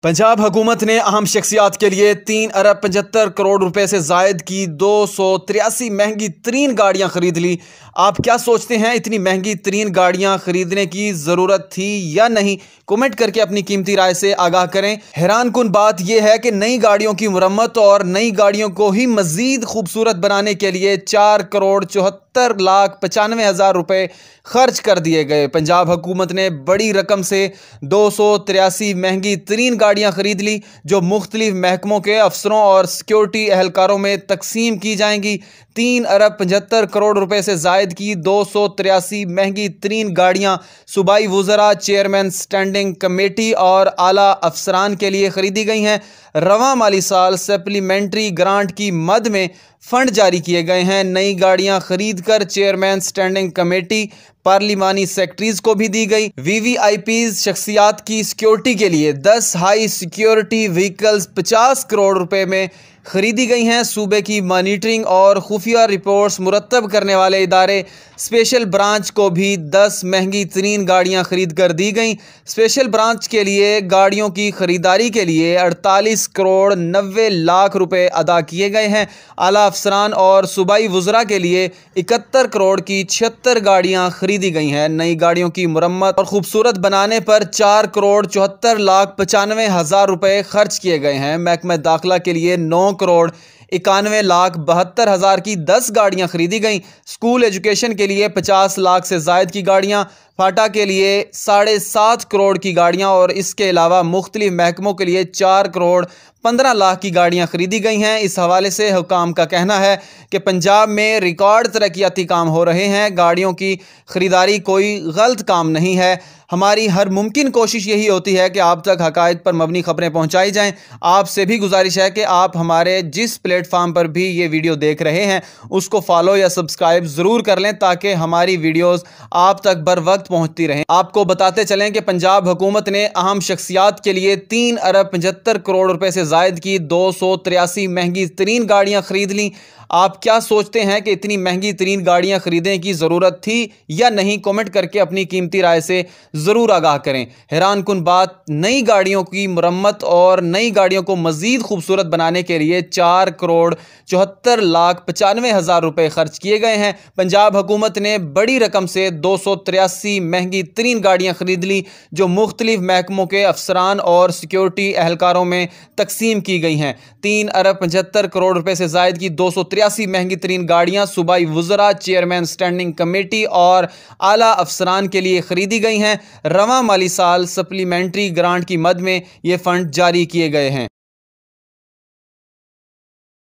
पंजाब हुकूमत ने अहम शख्सियात के लिए 3 अरब 75 करोड़ रुपए से जायद की 283 महंगी तरीन गाड़ियां खरीद ली। आप क्या सोचते हैं, इतनी महंगी तरीन गाड़ियां खरीदने की ज़रूरत थी या नहीं? कमेंट करके अपनी कीमती राय से आगाह करें। हैरान कुन बात यह है कि नई गाड़ियों की मुरम्मत और नई गाड़ियों को ही मज़ीद खूबसूरत बनाने के लिए 4 करोड़ 74 लाख 95 हज़ार रुपए खर्च कर दिए गए। पंजाब हुकूमत ने बड़ी रकम से 283 महंगी तरीन गाड़ियां खरीद ली, जो मुख्तलिफ महकमों के अफसरों और सिक्योरिटी एहलकारों में तकसीम की जाएंगी। 3 अरब 75 करोड़ रुपए से जायद की 283 महंगी तरीन गाड़ियां सूबाई वुज़रा, चेयरमैन स्टैंडिंग कमेटी और आला अफसरान के लिए खरीदी गई हैं। रवां माली साल सप्लीमेंट्री ग्रांट की मद में फंड जारी किए गए हैं। नई गाड़ियां खरीद कर चेयरमैन स्टैंडिंग कमेटी, पार्लिमानी सेक्रेटरीज को भी दी गई। वीवीआईपी शख्सियात की सिक्योरिटी के लिए 10 हाई सिक्योरिटी व्हीकल्स 50 करोड़ रुपए में खरीदी गई हैं। सूबे की मॉनिटरिंग और खुफिया रिपोर्ट्स मुरतब करने वाले इदारे स्पेशल ब्रांच को भी 10 महंगी तरीन गाड़ियां खरीद कर दी गई। स्पेशल ब्रांच के लिए गाड़ियों की खरीदारी के लिए 48 करोड़ 90 लाख रुपए अदा किए गए हैं। आला अफसरान और सूबाई वुज़रा के लिए 71 करोड़ की 76 गाड़ियां खरीदी गई हैं। नई गाड़ियों की मुरम्मत और खूबसूरत बनाने पर 4 करोड़ 74 लाख 95 हज़ार रुपए खर्च किए गए हैं। महकमा दाखिला के लिए 9 करोड़ 91 लाख 72 हज़ार की 10 गाड़ियां खरीदी गई। स्कूल एजुकेशन के लिए 50 लाख से जायद की गाड़ियां, फाटा के लिए 7.5 करोड़ की गाड़ियां और इसके अलावा मुख्तलिफ महकमों के लिए 4 करोड़ 15 लाख की गाड़ियां खरीदी गई हैं। इस हवाले से हुकाम का कहना है कि पंजाब में रिकॉर्ड तरक्याती काम हो रहे हैं। गाड़ियों की खरीदारी कोई गलत काम नहीं है। हमारी हर मुमकिन कोशिश यही होती है कि आप तक हकायक पर मबनी खबरें पहुंचाई जाएं। आपसे भी गुजारिश है कि आप हमारे जिस प्लेटफार्म पर भी ये वीडियो देख रहे हैं उसको फॉलो या सब्सक्राइब ज़रूर कर लें, ताकि हमारी वीडियोस आप तक बर वक्त पहुंचती रहें। आपको बताते चलें कि पंजाब हुकूमत ने अहम शख्सियात के लिए 3 अरब 75 करोड़ रुपए से जायद की 283 महंगी तरीन गाड़ियां खरीद ली। आप क्या सोचते हैं कि इतनी महंगी तरीन गाड़ियां खरीदने की ज़रूरत थी या नहीं? कमेंट करके अपनी कीमती राय से ज़रूर आगाह करें। हैरान कुन बात, नई गाड़ियों की मुरम्मत और नई गाड़ियों को मज़ीद खूबसूरत बनाने के लिए 4 करोड़ 74 लाख 95 हज़ार रुपए खर्च किए गए हैं। पंजाब हुकूमत ने बड़ी रकम से 283 महंगी तरीन गाड़ियां खरीद ली, जो मुख्तलिफ महकमों के अफसरान और सिक्योरिटी एहलकारों में तकसीम की गई हैं। 3 अरब 75 करोड़ रुपए से जायद की 283 महंगी तरीन गाड़ियां सूबाई वुज़रा, चेयरमैन स्टैंडिंग कमेटी और आला अफसरान के लिए खरीदी गई हैं। रवां माली साल सप्लीमेंट्री ग्रांट की मद में ये फंड जारी किए गए हैं।